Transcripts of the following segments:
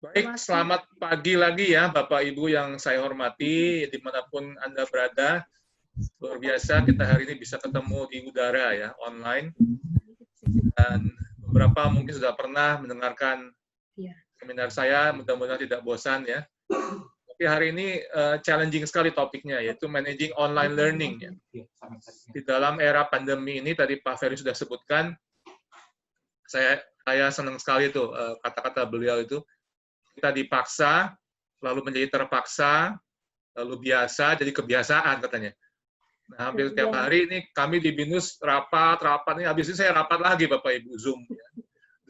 Baik, selamat pagi lagi ya Bapak Ibu yang saya hormati, dimanapun Anda berada. Luar biasa kita hari ini bisa ketemu di udara ya, online. Dan beberapa mungkin sudah pernah mendengarkan seminar saya, mudah-mudahan tidak bosan ya. Tapi hari ini challenging sekali topiknya, yaitu managing online learning. Ya. Di dalam era pandemi ini, tadi Pak Ferry sudah sebutkan, saya senang sekali tuh kata-kata beliau itu, kita dipaksa, lalu menjadi terpaksa, lalu biasa, jadi kebiasaan katanya. Nah, hampir tiap hari ini kami di BINUS rapat ini, habis ini saya rapat lagi Bapak Ibu, Zoom. Ya.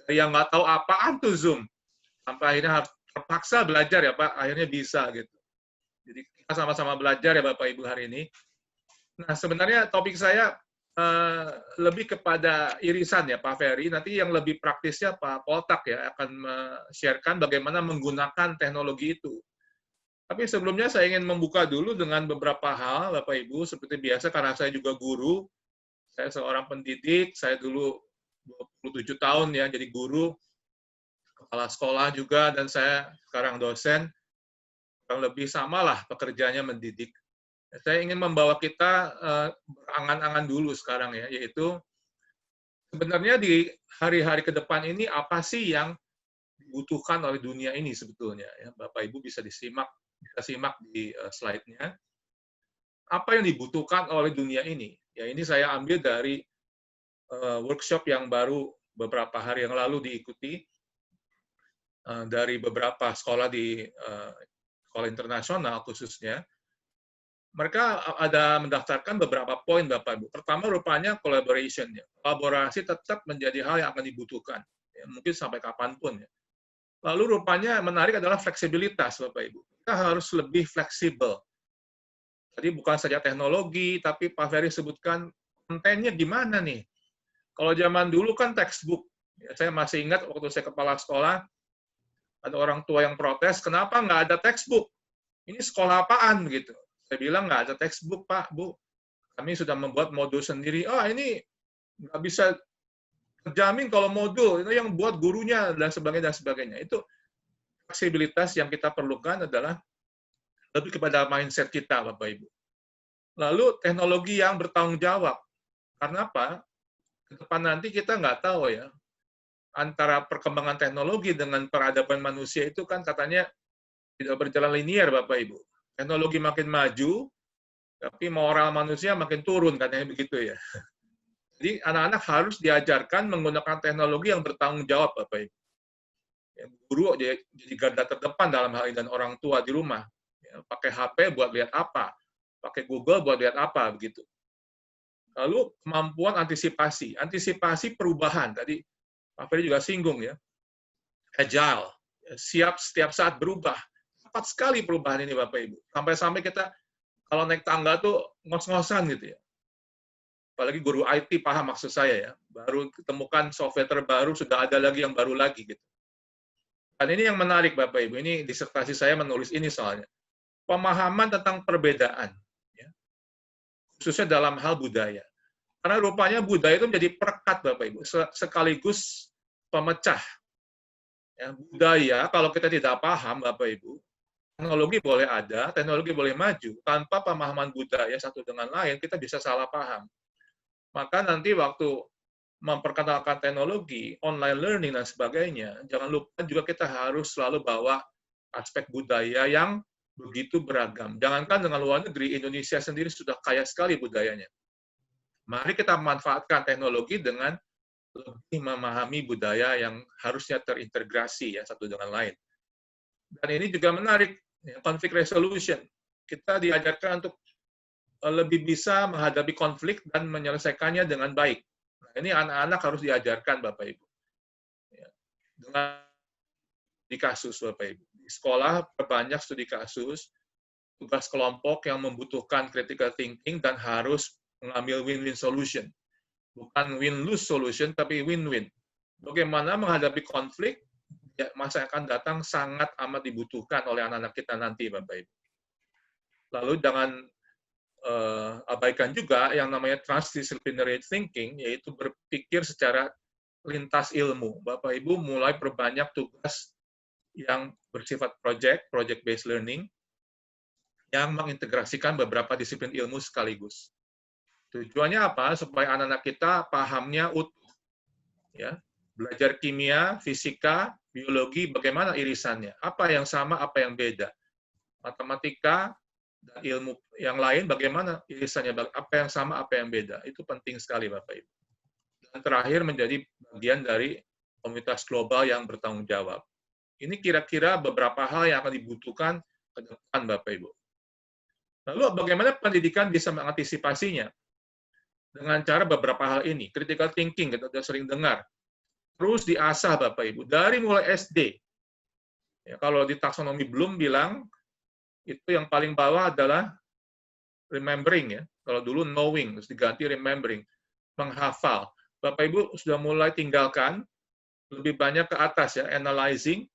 Dari yang nggak tahu apaan tuh Zoom, sampai akhirnya terpaksa belajar ya Pak, akhirnya bisa gitu. Jadi kita sama-sama belajar ya Bapak Ibu hari ini. Nah, sebenarnya topik saya lebih kepada irisan ya Pak Ferry, nanti yang lebih praktisnya Pak Koltak ya, akan sharekan bagaimana menggunakan teknologi itu. Tapi sebelumnya saya ingin membuka dulu dengan beberapa hal, Bapak Ibu, seperti biasa karena saya juga guru, saya seorang pendidik, saya dulu 27 tahun ya jadi guru, kepala sekolah juga, dan saya sekarang dosen, kurang lebih samalah pekerjaannya mendidik. Saya ingin membawa kita berangan-angan dulu sekarang ya, yaitu sebenarnya di hari-hari ke depan ini apa sih yang dibutuhkan oleh dunia ini sebetulnya ya, Bapak Ibu bisa disimak. Kita simak di slide-nya. Apa yang dibutuhkan oleh dunia ini? Ya, ini saya ambil dari workshop yang baru beberapa hari yang lalu diikuti dari beberapa sekolah di sekolah internasional khususnya. Mereka ada mendaftarkan beberapa poin, Bapak Ibu. Pertama, rupanya collaboration. Ya. Kolaborasi tetap menjadi hal yang akan dibutuhkan. Ya, mungkin sampai kapanpun. Ya. Lalu rupanya menarik adalah fleksibilitas, Bapak Ibu. Kita harus lebih fleksibel. Tadi bukan saja teknologi, tapi Pak Ferry sebutkan kontennya gimana nih. Kalau zaman dulu kan textbook. Ya, saya masih ingat waktu saya kepala sekolah, ada orang tua yang protes, kenapa nggak ada textbook? Ini sekolah apaan? Gitu. Saya bilang nggak ada textbook, Pak, Bu. Kami sudah membuat modul sendiri. Oh, ini nggak bisa terjamin kalau modul. Itu yang buat gurunya, dan sebagainya, dan sebagainya. Itu fleksibilitas yang kita perlukan adalah lebih kepada mindset kita, Bapak Ibu. Lalu teknologi yang bertanggung jawab. Karena apa? Ke depan nanti kita nggak tahu ya, antara perkembangan teknologi dengan peradaban manusia itu kan katanya tidak berjalan linear, Bapak Ibu. Teknologi makin maju, tapi moral manusia makin turun, katanya begitu ya. Jadi anak-anak harus diajarkan menggunakan teknologi yang bertanggung jawab, Bapak Ibu. Ya, guru jadi garda terdepan dalam hal ini, dan orang tua di rumah. Ya, pakai HP buat lihat apa, pakai Google buat lihat apa, begitu. Lalu kemampuan antisipasi perubahan. Tadi Pak Ferry juga singgung ya, agile, siap setiap saat berubah. Cepat sekali perubahan ini Bapak Ibu. Sampai-sampai kita kalau naik tangga tuh ngos-ngosan gitu ya. Apalagi guru IT paham maksud saya ya. Baru ketemukan software terbaru, sudah ada lagi yang baru lagi gitu. Dan ini yang menarik Bapak Ibu, ini disertasi saya menulis ini soalnya. Pemahaman tentang perbedaan, ya. Khususnya dalam hal budaya. Karena rupanya budaya itu menjadi perekat Bapak Ibu, sekaligus pemecah. Ya, budaya, kalau kita tidak paham Bapak Ibu, teknologi boleh ada, teknologi boleh maju, tanpa pemahaman budaya satu dengan lain, kita bisa salah paham. Maka nanti waktu memperkenalkan teknologi, online learning, dan sebagainya, jangan lupa juga kita harus selalu bawa aspek budaya yang begitu beragam. Jangankan dengan luar negeri, Indonesia sendiri sudah kaya sekali budayanya. Mari kita memanfaatkan teknologi dengan lebih memahami budaya yang harusnya terintegrasi ya satu dengan lain. Dan ini juga menarik, konflik resolution. Kita diajarkan untuk lebih bisa menghadapi konflik dan menyelesaikannya dengan baik. Nah, ini anak-anak harus diajarkan, Bapak Ibu. Dengan studi kasus, Bapak Ibu. Di sekolah, perbanyak studi kasus, tugas kelompok yang membutuhkan critical thinking dan harus mengambil win-win solution. Bukan win-lose solution, tapi win-win. Bagaimana menghadapi konflik, ya, masa akan datang sangat amat dibutuhkan oleh anak-anak kita nanti, Bapak Ibu. Lalu jangan abaikan juga yang namanya transdisciplinary thinking, yaitu berpikir secara lintas ilmu. Bapak Ibu mulai perbanyak tugas yang bersifat project based learning, yang mengintegrasikan beberapa disiplin ilmu sekaligus. Tujuannya apa? Supaya anak-anak kita pahamnya utuh. Ya. Belajar kimia, fisika, biologi, bagaimana irisannya? Apa yang sama, apa yang beda? Matematika dan ilmu yang lain, bagaimana irisannya? Apa yang sama, apa yang beda? Itu penting sekali, Bapak Ibu. Dan terakhir menjadi bagian dari komunitas global yang bertanggung jawab. Ini kira-kira beberapa hal yang akan dibutuhkan ke depan, Bapak Ibu. Lalu bagaimana pendidikan bisa mengantisipasinya? Dengan cara beberapa hal ini. Critical thinking, kita sudah sering dengar. Terus diasah, Bapak Ibu, dari mulai SD. Ya, kalau di taksonomi Bloom bilang, itu yang paling bawah adalah remembering, ya. Kalau dulu knowing, terus diganti remembering. Menghafal. Bapak Ibu sudah mulai tinggalkan, lebih banyak ke atas, ya, analyzing,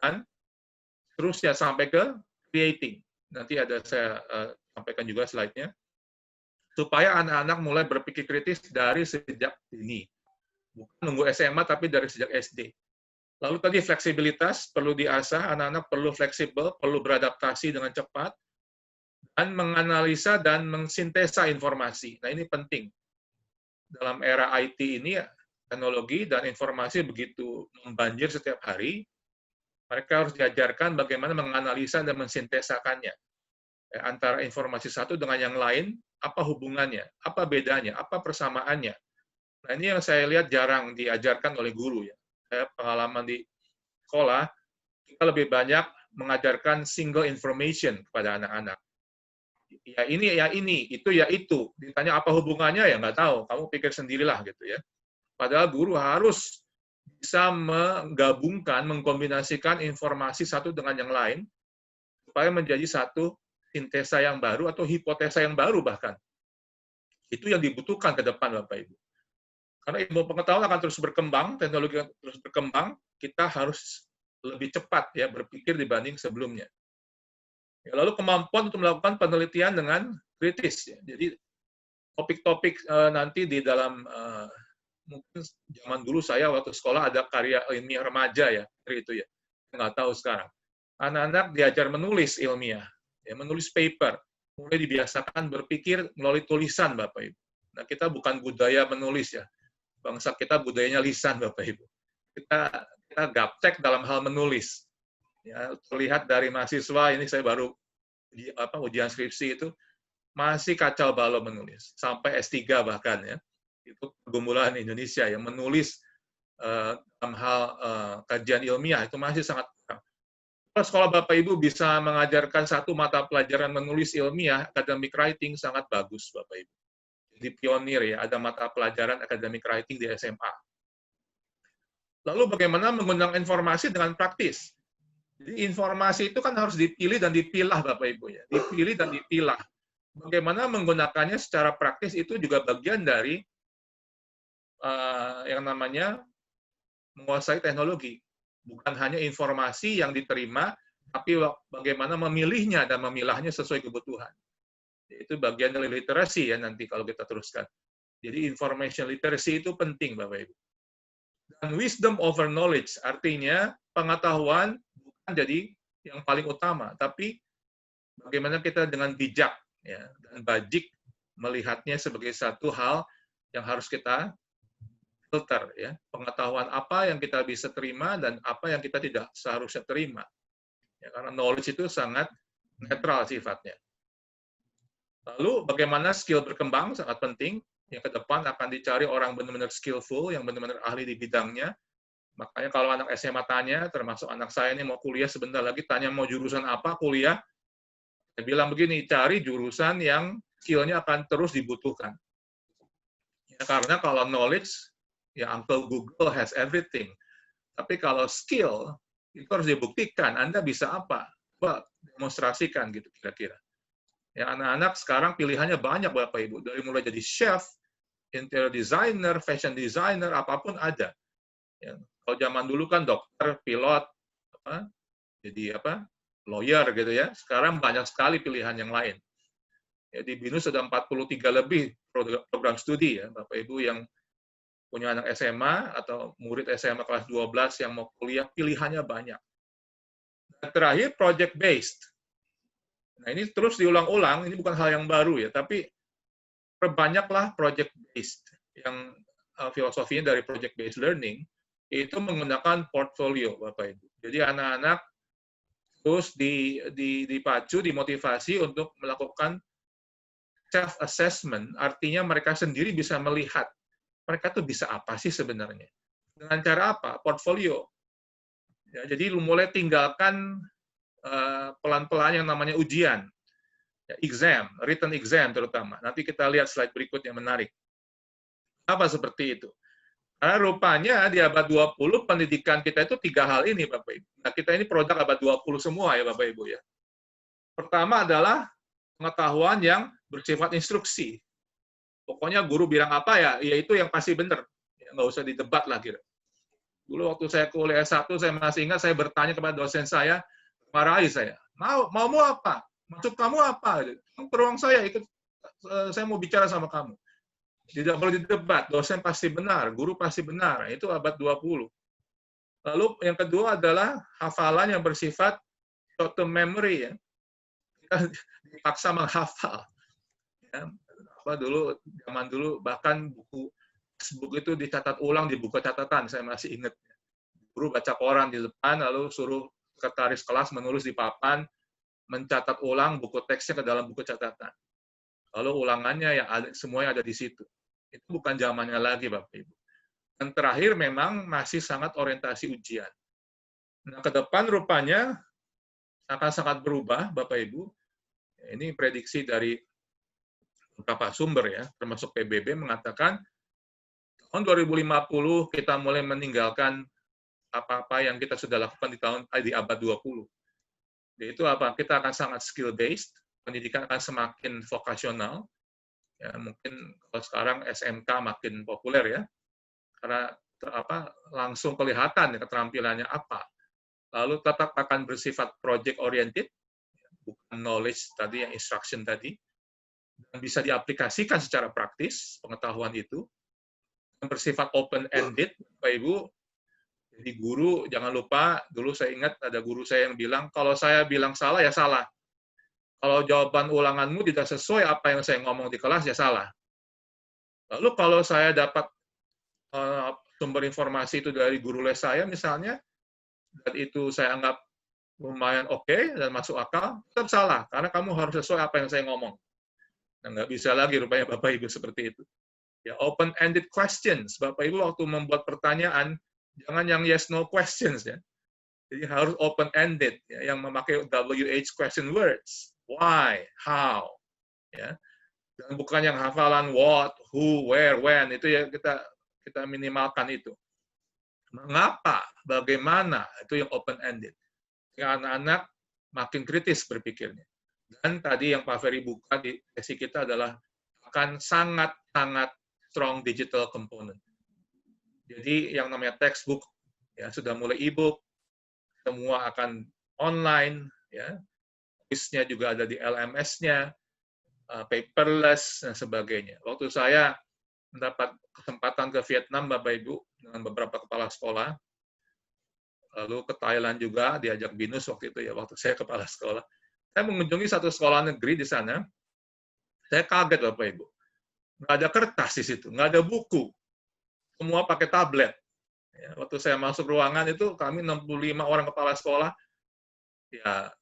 dan terusnya sampai ke creating. Nanti ada saya sampaikan juga slide-nya. Supaya anak-anak mulai berpikir kritis dari sejak dini. Bukan nunggu SMA, tapi dari sejak SD. Lalu tadi fleksibilitas perlu diasah, anak-anak perlu fleksibel, perlu beradaptasi dengan cepat, dan menganalisa dan mensintesa informasi. Nah, ini penting. Dalam era IT ini, teknologi dan informasi begitu membanjir setiap hari, mereka harus diajarkan bagaimana menganalisa dan mensintesakannya. Antara informasi satu dengan yang lain, apa hubungannya, apa bedanya, apa persamaannya. Nah, ini yang saya lihat jarang diajarkan oleh guru, ya. Saya pengalaman di sekolah, kita lebih banyak mengajarkan single information kepada anak-anak. Ya ini, itu ya itu. Ditanya apa hubungannya, ya nggak tahu. Kamu pikir sendirilah, gitu ya. Padahal guru harus bisa menggabungkan, mengkombinasikan informasi satu dengan yang lain, supaya menjadi satu sintesa yang baru atau hipotesa yang baru bahkan. Itu yang dibutuhkan ke depan, Bapak Ibu. Karena ilmu pengetahuan akan terus berkembang, teknologi akan terus berkembang, kita harus lebih cepat, ya, berpikir dibanding sebelumnya. Ya, lalu kemampuan untuk melakukan penelitian dengan kritis. Ya. Jadi topik-topik nanti di dalam mungkin zaman dulu saya waktu sekolah ada karya ilmiah remaja, ya, dari itu, ya. Nggak tahu sekarang. Anak-anak diajar menulis ilmiah, ya, menulis paper, mulai dibiasakan berpikir melalui tulisan, Bapak Ibu. Nah, kita bukan budaya menulis, ya. Bangsa kita budayanya lisan, Bapak Ibu. Kita gaptek dalam hal menulis. Ya, terlihat dari mahasiswa, ini saya baru ujian skripsi itu, masih kacau balau menulis. Sampai S3 bahkan, ya. Itu pergumulan Indonesia, yang menulis dalam hal kajian ilmiah, itu masih sangat kurang. Kalau sekolah Bapak Ibu bisa mengajarkan satu mata pelajaran menulis ilmiah, academic writing, sangat bagus, Bapak Ibu. Jadi pionir, ya, ada mata pelajaran academic writing di SMA. Lalu bagaimana menggunakan informasi dengan praktis? Jadi informasi itu kan harus dipilih dan dipilah, Bapak Ibu, ya. Dipilih dan dipilah. Bagaimana menggunakannya secara praktis itu juga bagian dari yang namanya menguasai teknologi. Bukan hanya informasi yang diterima, tapi bagaimana memilihnya dan memilahnya sesuai kebutuhan. Itu bagian dari literasi, ya, nanti kalau kita teruskan. Jadi information literacy itu penting, Bapak Ibu. Dan wisdom over knowledge, artinya pengetahuan bukan jadi yang paling utama, tapi bagaimana kita dengan bijak, ya, dan bajik melihatnya sebagai satu hal yang harus kita filter, ya. Pengetahuan apa yang kita bisa terima dan apa yang kita tidak seharusnya terima. Ya, karena knowledge itu sangat netral sifatnya. Lalu bagaimana skill berkembang sangat penting. Yang ke depan akan dicari orang benar-benar skillful, yang benar-benar ahli di bidangnya. Makanya kalau anak SMA tanya, termasuk anak saya ini mau kuliah sebentar lagi, tanya mau jurusan apa kuliah, saya bilang begini, cari jurusan yang skill-nya akan terus dibutuhkan. Ya, karena kalau knowledge, ya Uncle Google has everything. Tapi kalau skill, itu harus dibuktikan. Anda bisa apa? Coba demonstrasikan, gitu kira-kira. Ya, anak-anak sekarang pilihannya banyak, Bapak Ibu. Dari mulai jadi chef, interior designer, fashion designer, apapun ada. Ya, kalau zaman dulu kan dokter, pilot, jadi lawyer, gitu ya. Sekarang banyak sekali pilihan yang lain. Ya, di BINUS sudah 43 lebih program studi, ya, Bapak Ibu yang punya anak SMA atau murid SMA kelas 12 yang mau kuliah, pilihannya banyak. Terakhir, project based. Nah, ini terus diulang-ulang, ini bukan hal yang baru ya, tapi perbanyaklah project based yang filosofinya dari project based learning itu menggunakan portfolio, Bapak Ibu. Jadi anak-anak terus dipacu, dimotivasi untuk melakukan self assessment, artinya mereka sendiri bisa melihat mereka tuh bisa apa sih sebenarnya. Dengan cara apa? Portfolio. Ya, jadi lu mulai tinggalkan pelan-pelan yang namanya ujian. Ya, exam, written exam terutama. Nanti kita lihat slide berikut yang menarik. Apa seperti itu? Karena rupanya di abad 20 pendidikan kita itu 3 hal ini, Bapak Ibu. Nah, kita ini produk abad 20 semua ya, Bapak Ibu ya. Pertama adalah pengetahuan yang bersifat instruksi. Pokoknya guru bilang apa ya itu yang pasti benar. Ya, nggak usah didebat lagi. Dulu waktu saya kuliah S1, saya masih ingat saya bertanya kepada dosen saya, marahi saya, mau apa? Maksud kamu apa? Ke ruang saya, ikut, saya mau bicara sama kamu. Tidak boleh didebat, dosen pasti benar, guru pasti benar. Itu abad 20. Lalu yang kedua adalah hafalan yang bersifat short term memory. Ya. Kita dipaksa menghafal. Ya. Zaman dulu bahkan buku itu dicatat ulang di buku catatan, saya masih ingat. Guru baca koran di depan, lalu suruh sekretaris kelas menulis di papan, mencatat ulang buku teksnya ke dalam buku catatan. Lalu ulangannya yang ada, semuanya ada di situ. Itu bukan zamannya lagi, Bapak Ibu. Dan terakhir memang masih sangat orientasi ujian. Nah, ke depan rupanya akan sangat berubah, Bapak Ibu. Ini prediksi dari beberapa sumber ya, termasuk PBB mengatakan tahun 2050 kita mulai meninggalkan apa-apa yang kita sudah lakukan di abad 20. Yaitu apa? Kita akan sangat skill based, pendidikan akan semakin vokasional. Ya, mungkin kalau sekarang SMK makin populer ya. Karena langsung kelihatan keterampilannya apa. Lalu tetap akan bersifat project oriented, bukan knowledge tadi yang instruction tadi. Dan bisa diaplikasikan secara praktis pengetahuan itu. Yang bersifat open ended, Bapak Ibu. Jadi guru, jangan lupa, dulu saya ingat ada guru saya yang bilang, kalau saya bilang salah, ya salah. Kalau jawaban ulanganmu tidak sesuai apa yang saya ngomong di kelas, ya salah. Lalu kalau saya dapat sumber informasi itu dari guru les saya, misalnya, dan itu saya anggap lumayan oke dan masuk akal, tetap salah, karena kamu harus sesuai apa yang saya ngomong. Nah, nggak bisa lagi rupanya Bapak Ibu seperti itu. Ya, open-ended questions. Bapak Ibu waktu membuat pertanyaan, jangan yang yes-no questions ya. Jadi harus open-ended, ya, yang memakai WH question words. Why, how, ya. Dan bukan yang hafalan what, who, where, when. Itu ya kita minimalkan itu. Mengapa, bagaimana, itu yang open-ended. Yang anak-anak makin kritis berpikirnya. Dan tadi yang Pak Ferry buka di sesi kita adalah akan sangat-sangat strong digital component. Jadi yang namanya textbook ya sudah mulai e-book, semua akan online, ya. Kuisnya juga ada di LMS-nya, paperless dan sebagainya. Waktu saya mendapat kesempatan ke Vietnam, Bapak Ibu, dengan beberapa kepala sekolah, lalu ke Thailand juga diajak BINUS waktu itu ya, waktu saya kepala sekolah. Saya mengunjungi satu sekolah negeri di sana. Saya kaget, Bapak Ibu. Nggak ada kertas di situ, nggak ada buku. Semua pakai tablet. Ya, waktu saya masuk ruangan itu, kami 65 orang kepala sekolah, ya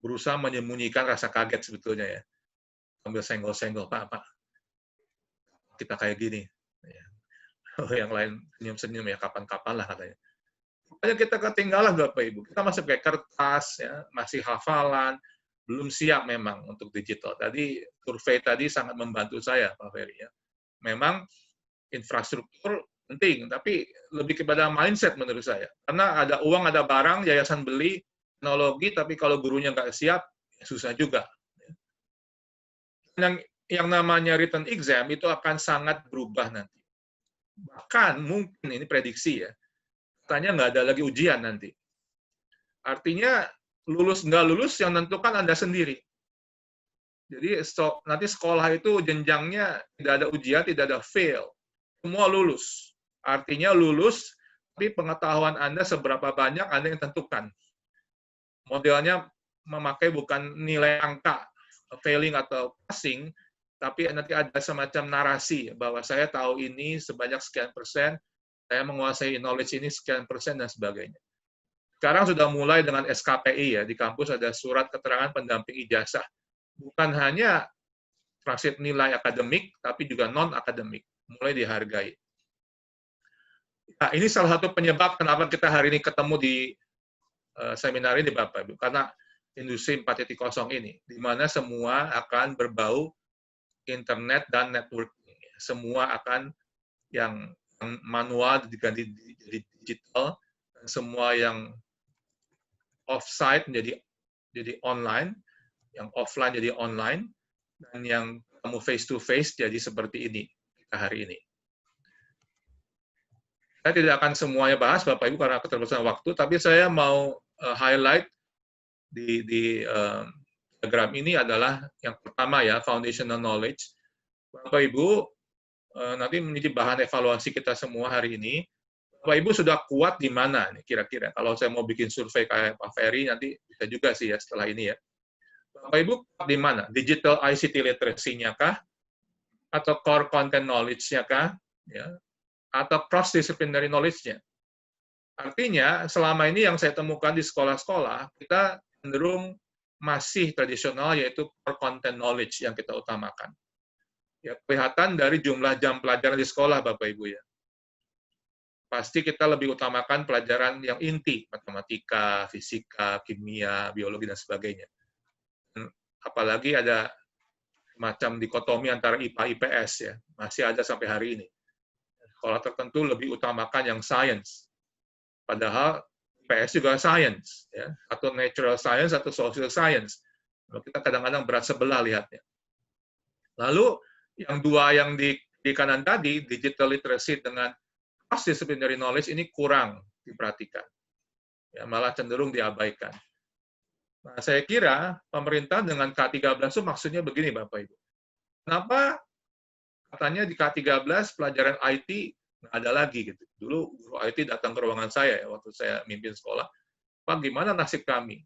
berusaha menyembunyikan rasa kaget sebetulnya ya. Sambil senggol-senggol, Pak, kita kayak gini. Ya. Yang lain senyum-senyum ya, kapan-kapan lah katanya. Pokoknya kita ketinggalan, Bapak Ibu. Kita masih pakai kertas, ya, masih hafalan, belum siap memang untuk digital. Tadi survei tadi sangat membantu saya, Pak Ferry. Ya. Memang infrastruktur penting, tapi lebih kepada mindset menurut saya. Karena ada uang, ada barang, yayasan beli, teknologi, tapi kalau gurunya nggak siap, ya susah juga. Yang namanya written exam itu akan sangat berubah nanti. Bahkan mungkin ini prediksi ya, katanya nggak ada lagi ujian nanti. Artinya lulus nggak lulus yang menentukan Anda sendiri. Jadi nanti sekolah itu jenjangnya tidak ada ujian, tidak ada fail. Semua lulus. Artinya lulus, tapi pengetahuan Anda seberapa banyak Anda yang tentukan. modelnya memakai bukan nilai angka, failing atau passing, tapi nanti ada semacam narasi bahwa saya tahu ini sebanyak sekian persen, saya menguasai knowledge ini sekian persen, dan sebagainya. Sekarang sudah mulai dengan SKPI ya, di kampus ada surat keterangan pendamping ijazah. Bukan hanya transit nilai akademik, tapi juga non-akademik, mulai dihargai. Nah, ini salah satu penyebab kenapa kita hari ini ketemu di seminar ini, Bapak Ibu, karena industri 4.0 ini, di mana semua akan berbau internet dan network. Semua akan yang manual diganti jadi digital, dan semua yang off-site jadi online, yang offline jadi online, dan yang ketemu face-to-face jadi seperti ini kita hari ini. Saya tidak akan semuanya bahas, Bapak Ibu, karena keterbatasan waktu, tapi saya mau highlight di diagram ini adalah yang pertama ya, foundational knowledge. Bapak Ibu, nanti menjadi bahan evaluasi kita semua hari ini. Bapak Ibu sudah kuat di mana nih kira-kira? Kalau saya mau bikin survei kayak Pak Ferry, nanti bisa juga sih ya setelah ini ya. Bapak Ibu kuat di mana? Digital ICT literacy-nya kah? Atau core content knowledge-nya kah? Ya. Atau cross-disciplinary knowledge-nya? Artinya, selama ini yang saya temukan di sekolah-sekolah, kita cenderung masih tradisional, yaitu core content knowledge yang kita utamakan. Ya, kelihatan dari jumlah jam pelajaran di sekolah, Bapak Ibu ya. Pasti kita lebih utamakan pelajaran yang inti, matematika, fisika, kimia, biologi, dan sebagainya. Apalagi ada macam dikotomi antara IPA IPS ya, masih ada sampai hari ini. Sekolah tertentu lebih utamakan yang science, padahal IPS juga science, ya, atau natural science atau social science. Kita kadang-kadang berat sebelah lihatnya. Lalu yang dua yang di kanan tadi, digital literacy dengan cross-disciplinary knowledge, ini kurang diperhatikan. Ya, malah cenderung diabaikan. Nah, saya kira pemerintah dengan K13 itu maksudnya begini, Bapak Ibu. Kenapa katanya di K13 pelajaran IT nggak ada lagi gitu. Dulu guru IT datang ke ruangan saya ya, waktu saya mimpin sekolah. Pak, gimana nasib kami?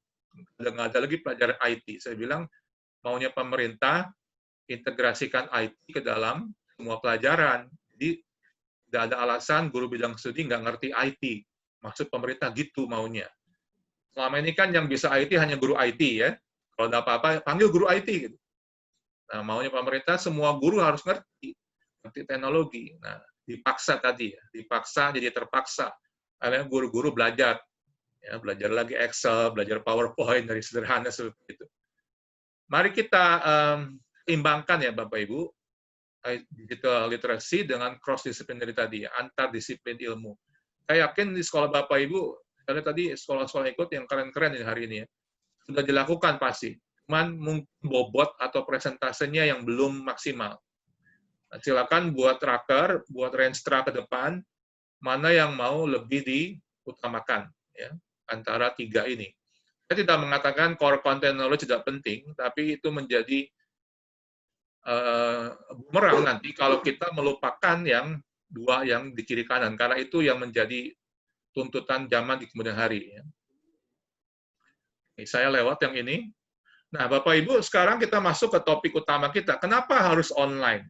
Nggak ada lagi pelajaran IT. Saya bilang, maunya pemerintah integrasikan IT ke dalam semua pelajaran. Jadi, tidak ada alasan guru bidang studi nggak ngerti IT. Maksud pemerintah gitu maunya. Selama ini kan yang bisa IT hanya guru IT ya. Kalau ada apa-apa, panggil guru IT. Gitu. Nah, maunya pemerintah semua guru harus ngerti teknologi. Nah, dipaksa tadi ya, dipaksa jadi terpaksa. Karena guru-guru belajar. Ya, belajar lagi Excel, belajar PowerPoint, dari sederhana seperti itu. Mari kita imbangkan ya Bapak Ibu, digital literacy dengan cross-disciplinary tadi, antar disiplin ilmu. Saya yakin di sekolah Bapak Ibu, karena tadi sekolah-sekolah ikut yang keren-keren hari ini ya, sudah dilakukan pasti. Cuman mungkin bobot atau presentasenya yang belum maksimal. Nah, silakan buat tracker, buat renstra ke depan, mana yang mau lebih diutamakan ya, antara tiga ini. Saya tidak mengatakan core content knowledge tidak penting, tapi itu menjadi bumerang nanti kalau kita melupakan yang dua yang di kiri kanan, karena itu yang menjadi tuntutan zaman di kemudian hari. Ya. Saya lewat yang ini. Nah, Bapak Ibu, sekarang kita masuk ke topik utama kita. Kenapa harus online?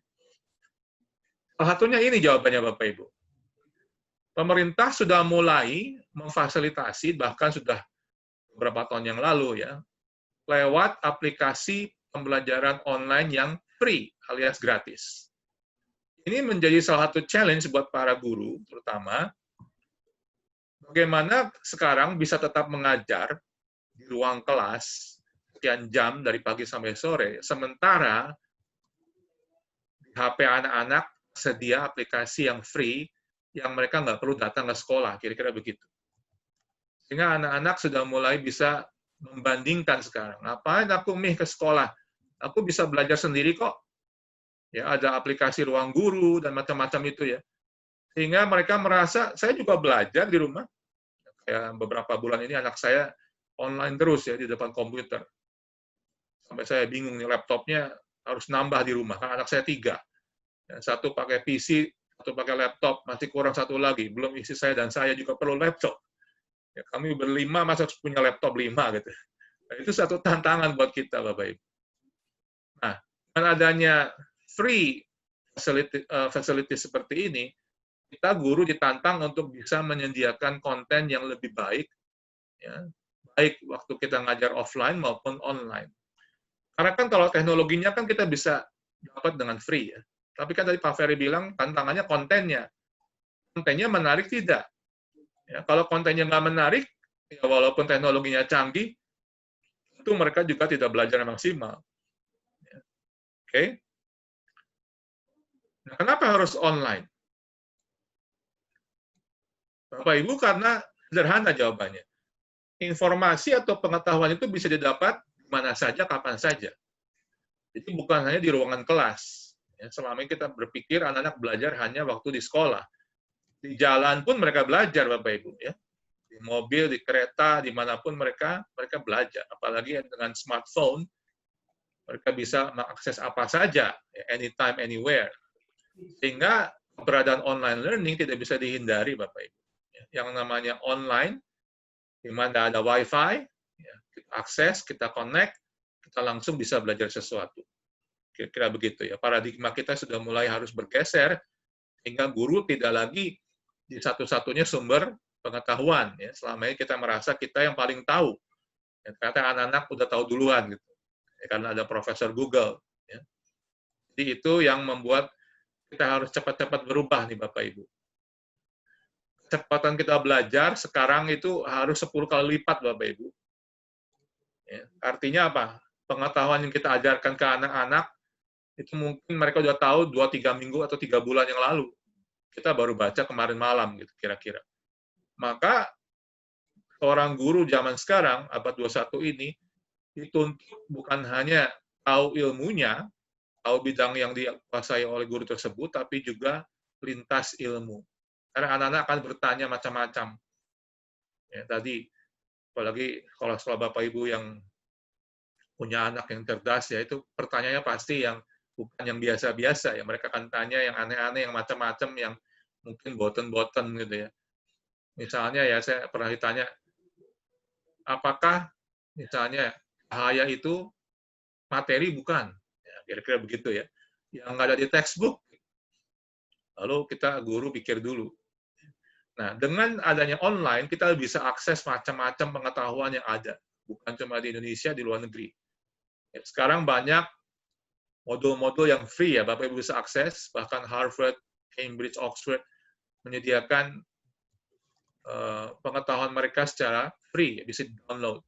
Salah satunya ini jawabannya, Bapak Ibu. Pemerintah sudah mulai memfasilitasi, bahkan sudah beberapa tahun yang lalu ya, lewat aplikasi pembelajaran online yang free alias gratis. Ini menjadi salah satu challenge buat para guru, terutama bagaimana sekarang bisa tetap mengajar di ruang kelas sekian jam dari pagi sampai sore, sementara di HP anak-anak sedia aplikasi yang free yang mereka nggak perlu datang ke sekolah, kira-kira begitu. Sehingga anak-anak sudah mulai bisa membandingkan sekarang. Ngapain aku ke sekolah? Aku bisa belajar sendiri kok. Ya, ada aplikasi ruang guru dan macam-macam itu ya. Sehingga mereka merasa, saya juga belajar di rumah. Kayak beberapa bulan ini anak saya online terus ya di depan komputer. Sampai saya bingung nih, laptopnya harus nambah di rumah. Kan anak saya 3. Satu pakai PC, satu pakai laptop, masih kurang satu lagi. Belum istri saya dan saya juga perlu laptop. Ya, kami berlima masa punya laptop 5 gitu. Nah, itu satu tantangan buat kita, Bapak Ibu. Nah, dengan adanya free facility seperti ini, kita guru ditantang untuk bisa menyediakan konten yang lebih baik, ya, baik waktu kita ngajar offline maupun online. Karena kan kalau teknologinya kan kita bisa dapat dengan free ya. Tapi kan tadi Pak Ferry bilang tantangannya kontennya. Kontennya menarik tidak? Ya, kalau kontennya nggak menarik, ya walaupun teknologinya canggih, itu mereka juga tidak belajar maksimal. Ya. Oke? Nah, kenapa harus online? Bapak Ibu, karena sederhana jawabannya. Informasi atau pengetahuan itu bisa didapat di mana saja, kapan saja. Jadi bukan hanya di ruangan kelas. Ya, selama ini kita berpikir anak-anak belajar hanya waktu di sekolah. Di jalan pun mereka belajar, Bapak Ibu. Ya. Di mobil, di kereta, dimanapun mereka belajar. Apalagi dengan smartphone, mereka bisa mengakses apa saja, ya, anytime, anywhere. Sehingga keberadaan online learning tidak bisa dihindari, Bapak Ibu. Yang namanya online, di mana ada Wi-Fi, ya, kita akses, kita connect, kita langsung bisa belajar sesuatu. Kira-kira begitu ya. Paradigma kita sudah mulai harus bergeser, sehingga guru tidak lagi di satu-satunya sumber pengetahuan. Ya. Selama ini kita merasa kita yang paling tahu. Ya, ternyata anak-anak udah tahu duluan, gitu. Ya, karena ada Profesor Google. Ya. Jadi itu yang membuat kita harus cepat-cepat berubah nih Bapak Ibu. Kecepatan kita belajar sekarang itu harus 10 kali lipat Bapak Ibu. Ya. Artinya apa? Pengetahuan yang kita ajarkan ke anak-anak itu mungkin mereka udah tahu 2-3 minggu atau 3 bulan yang lalu. Kita baru baca kemarin malam gitu kira-kira. Maka seorang guru zaman sekarang abad 21 ini dituntut bukan hanya tahu ilmunya, tahu bidang yang dikuasai oleh guru tersebut, tapi juga lintas ilmu. Karena anak-anak akan bertanya macam-macam. Ya, tadi, apalagi kalau sekolah Bapak Ibu yang punya anak yang cerdas, ya itu pertanyaannya pasti yang bukan yang biasa-biasa. Ya, mereka akan tanya yang aneh-aneh, yang macam-macam, yang mungkin boten-boten gitu ya. Misalnya ya, saya pernah ditanya, apakah misalnya cahaya itu materi bukan? Ya, kira-kira begitu ya. Yang nggak ada di textbook. Lalu kita guru pikir dulu. Nah, dengan adanya online, kita bisa akses macam-macam pengetahuan yang ada. Bukan cuma di Indonesia, di luar negeri. Ya, sekarang banyak modul-modul yang free ya, Bapak Ibu bisa akses. Bahkan Harvard, Cambridge, Oxford menyediakan pengetahuan mereka secara free, bisa di-download.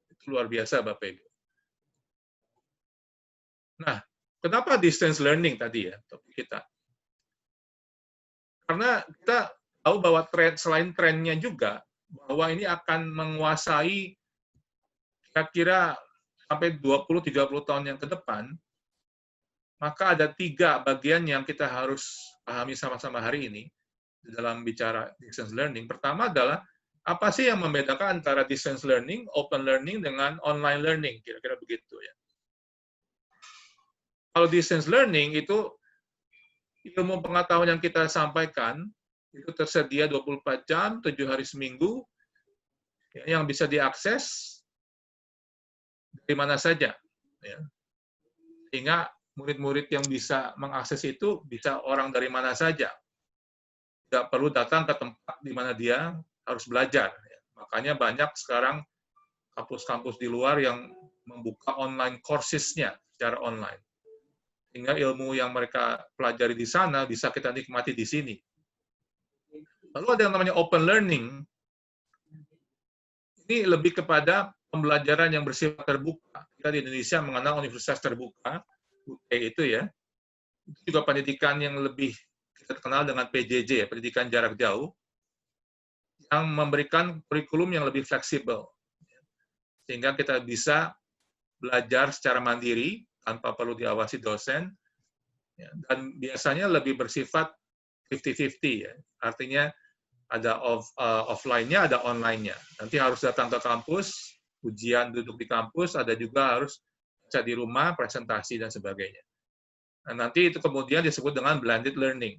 Itu luar biasa, Bapak Ibu. Nah, kenapa distance learning tadi ya, topik kita? Karena kita tahu bahwa selain trennya juga, bahwa ini akan menguasai kira-kira sampai 20-30 tahun yang ke depan, maka ada 3 bagian yang kita harus pahami sama-sama hari ini dalam bicara distance learning. Pertama adalah, apa sih yang membedakan antara distance learning, open learning, dengan online learning? Kira-kira begitu ya. Kalau distance learning itu ilmu pengetahuan yang kita sampaikan itu tersedia 24 jam, 7 hari seminggu, yang bisa diakses dari mana saja. Ya. Sehingga murid-murid yang bisa mengakses itu bisa orang dari mana saja. Tidak perlu datang ke tempat di mana dia harus belajar. Ya. Makanya banyak sekarang kampus-kampus di luar yang membuka online courses-nya secara online. Sehingga ilmu yang mereka pelajari di sana bisa kita nikmati di sini. Lalu ada yang namanya open learning. Ini lebih kepada pembelajaran yang bersifat terbuka. Kita di Indonesia mengenal universitas terbuka, UT itu ya. Itu juga pendidikan yang lebih kita kenal dengan PJJ, ya, pendidikan jarak jauh, yang memberikan kurikulum yang lebih fleksibel. Sehingga kita bisa belajar secara mandiri, tanpa perlu diawasi dosen, dan biasanya lebih bersifat 50-50. Ya. Artinya, ada offline-nya, ada online-nya. Nanti harus datang ke kampus, ujian duduk di kampus, ada juga harus bisa di rumah, presentasi, dan sebagainya. Nah, nanti itu kemudian disebut dengan blended learning,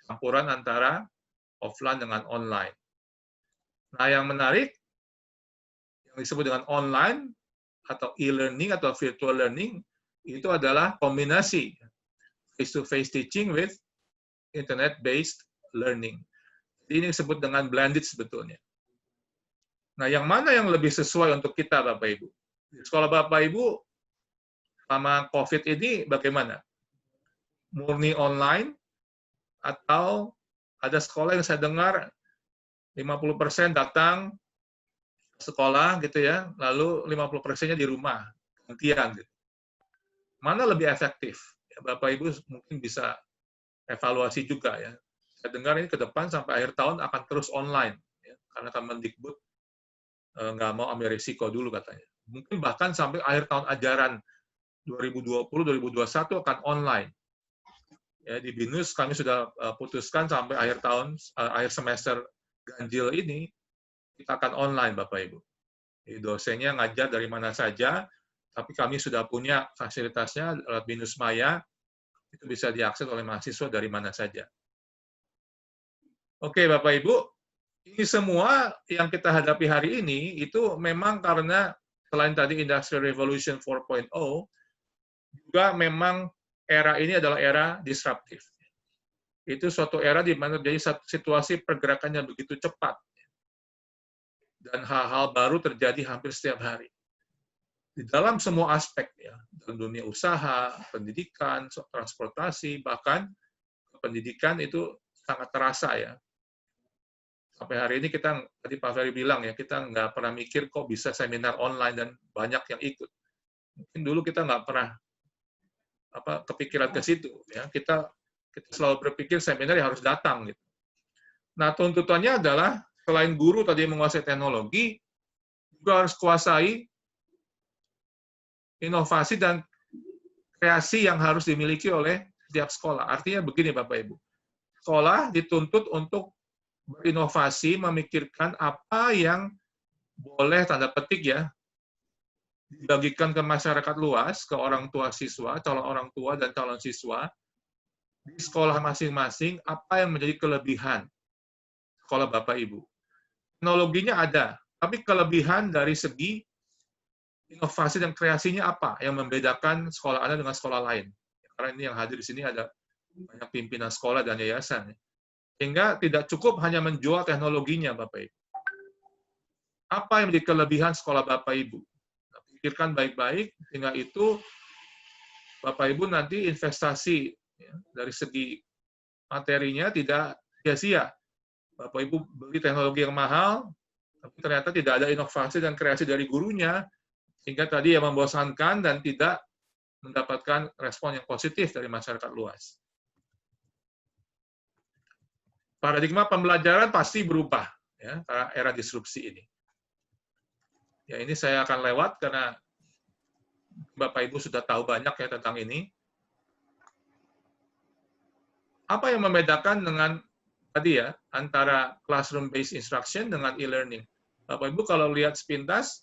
campuran antara offline dengan online. Nah, yang menarik, yang disebut dengan online atau e-learning atau virtual learning, itu adalah kombinasi face-to-face teaching with internet-based learning. Ini disebut dengan blended sebetulnya. Nah, yang mana yang lebih sesuai untuk kita, Bapak Ibu? Di sekolah Bapak Ibu, selama COVID ini bagaimana? Murni online, atau ada sekolah yang saya dengar 50% datang sekolah gitu ya, lalu 50%-nya di rumah, gantian gitu. Mana lebih efektif? Ya, Bapak Ibu mungkin bisa evaluasi juga ya. Saya dengar ini ke depan sampai akhir tahun akan terus online, ya, karena Kemendikbud nggak mau ambil risiko dulu katanya. Mungkin bahkan sampai akhir tahun ajaran 2020-2021 akan online. Ya, di BINUS kami sudah putuskan sampai akhir tahun, akhir semester ganjil ini, kita akan online, Bapak Ibu. Jadi dosennya ngajar dari mana saja, tapi kami sudah punya fasilitasnya lewat BINUS Maya, itu bisa diakses oleh mahasiswa dari mana saja. Oke, Bapak Ibu, ini semua yang kita hadapi hari ini, itu memang karena selain tadi Industrial Revolution 4.0, juga memang era ini adalah era disruptif. Itu suatu era di mana terjadi situasi pergerakannya begitu cepat. Dan hal-hal baru terjadi hampir setiap hari. Di dalam semua aspek, ya, dalam dunia usaha, pendidikan, transportasi, bahkan pendidikan itu sangat terasa ya. Sampai hari ini kita, tadi Pak Ferry bilang ya, kita nggak pernah mikir kok bisa seminar online dan banyak yang ikut. Mungkin dulu kita nggak pernah kepikiran ke situ. Ya. Kita selalu berpikir seminar yang harus datang. Gitu. Nah, tuntutannya adalah selain guru tadi menguasai teknologi, juga harus kuasai inovasi dan kreasi yang harus dimiliki oleh setiap sekolah. Artinya begini Bapak Ibu, sekolah dituntut untuk berinovasi, memikirkan apa yang boleh, tanda petik ya, dibagikan ke masyarakat luas, ke orang tua siswa, calon orang tua dan calon siswa, di sekolah masing-masing, apa yang menjadi kelebihan sekolah Bapak Ibu. Teknologinya ada, tapi kelebihan dari segi inovasi dan kreasinya apa yang membedakan sekolah Anda dengan sekolah lain. Karena ini yang hadir di sini ada banyak pimpinan sekolah dan yayasan. Sehingga tidak cukup hanya menjual teknologinya, Bapak Ibu. Apa yang menjadi kelebihan sekolah Bapak Ibu? Pikirkan baik-baik, sehingga itu Bapak Ibu nanti investasi ya, dari segi materinya tidak sia-sia. Bapak Ibu beli teknologi yang mahal, tapi ternyata tidak ada inovasi dan kreasi dari gurunya, sehingga tadi yang membosankan dan tidak mendapatkan respon yang positif dari masyarakat luas. Paradigma pembelajaran pasti berubah ya, karena era disrupsi ini. Ya, ini saya akan lewat karena Bapak Ibu sudah tahu banyak ya tentang ini. Apa yang membedakan dengan tadi ya, antara classroom-based instruction dengan e-learning? Bapak Ibu kalau lihat sepintas,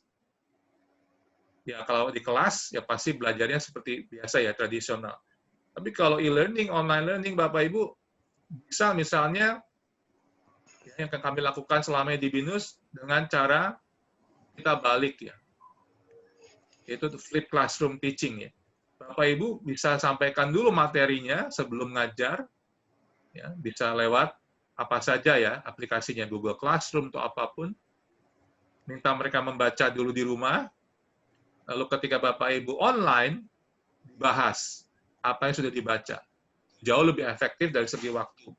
ya kalau di kelas, ya pasti belajarnya seperti biasa ya, tradisional. Tapi kalau e-learning, online learning, Bapak Ibu bisa misalnya, yang kami lakukan selama di BINUS, dengan cara kita balik ya. Itu flip classroom teaching ya. Bapak Ibu bisa sampaikan dulu materinya sebelum ngajar, ya, bisa lewat apa saja ya, aplikasinya Google Classroom atau apapun. Minta mereka membaca dulu di rumah, lalu ketika Bapak Ibu online, dibahas apa yang sudah dibaca. Jauh lebih efektif dari segi waktu.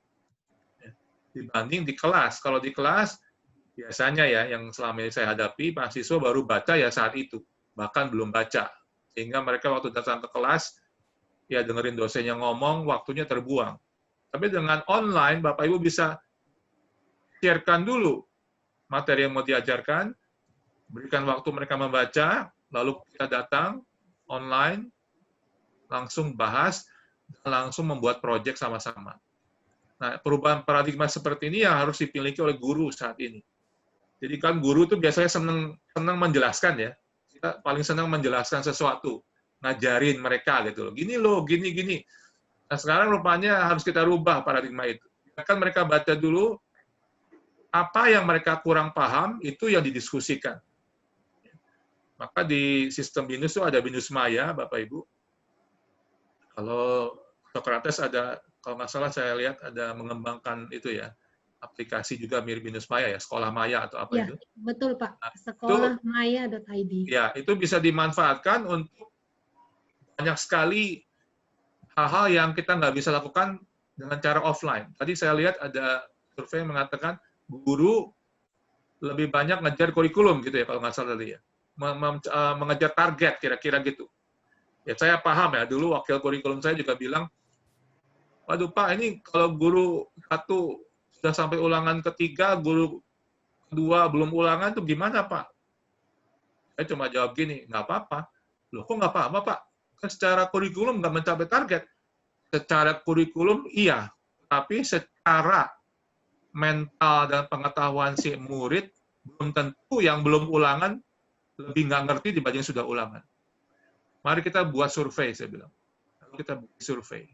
Dibanding di kelas. Kalau di kelas, biasanya ya, yang selama ini saya hadapi, mahasiswa baru baca ya saat itu. Bahkan belum baca. Sehingga mereka waktu datang ke kelas, ya dengerin dosennya ngomong, waktunya terbuang. Tapi dengan online, Bapak Ibu bisa share-kan dulu materi yang mau diajarkan, berikan waktu mereka membaca, lalu kita datang online, langsung bahas, dan langsung membuat proyek sama-sama. Nah, perubahan paradigma seperti ini yang harus dimiliki oleh guru saat ini. Jadi kan guru itu biasanya senang menjelaskan ya. Kita paling senang menjelaskan sesuatu, ngajarin mereka gitu loh. Gini loh, gini. Nah, sekarang rupanya harus kita rubah paradigma itu. Kan mereka baca dulu, apa yang mereka kurang paham itu yang didiskusikan. Maka di sistem BINUS itu ada BINUS Maya, Bapak Ibu. Kalau Socrates ada, kalau nggak salah saya lihat ada mengembangkan itu ya, aplikasi juga mirip BINUS Maya ya, Sekolah Maya atau apa Ya, itu. betul Pak. Nah, Sekolahmaya.id. ya, itu bisa dimanfaatkan untuk banyak sekali hal-hal yang kita nggak bisa lakukan dengan cara offline. Tadi saya lihat ada survei yang mengatakan guru lebih banyak ngejar kurikulum gitu ya, kalau nggak salah tadi ya. Mengejar target, kira-kira gitu. Ya saya paham ya, dulu wakil kurikulum saya juga bilang, waduh Pak, ini kalau guru satu sudah sampai ulangan ketiga, guru kedua belum ulangan, tuh gimana Pak? Saya cuma jawab gini, nggak apa-apa. Loh kok nggak apa-apa Pak? Kan secara kurikulum nggak mencapai target. Secara kurikulum iya, tapi secara mental dan pengetahuan si murid, belum tentu yang belum ulangan lebih nggak ngerti dibanding sudah ulangan. Mari kita buat survei, saya bilang. Lalu kita buat survei.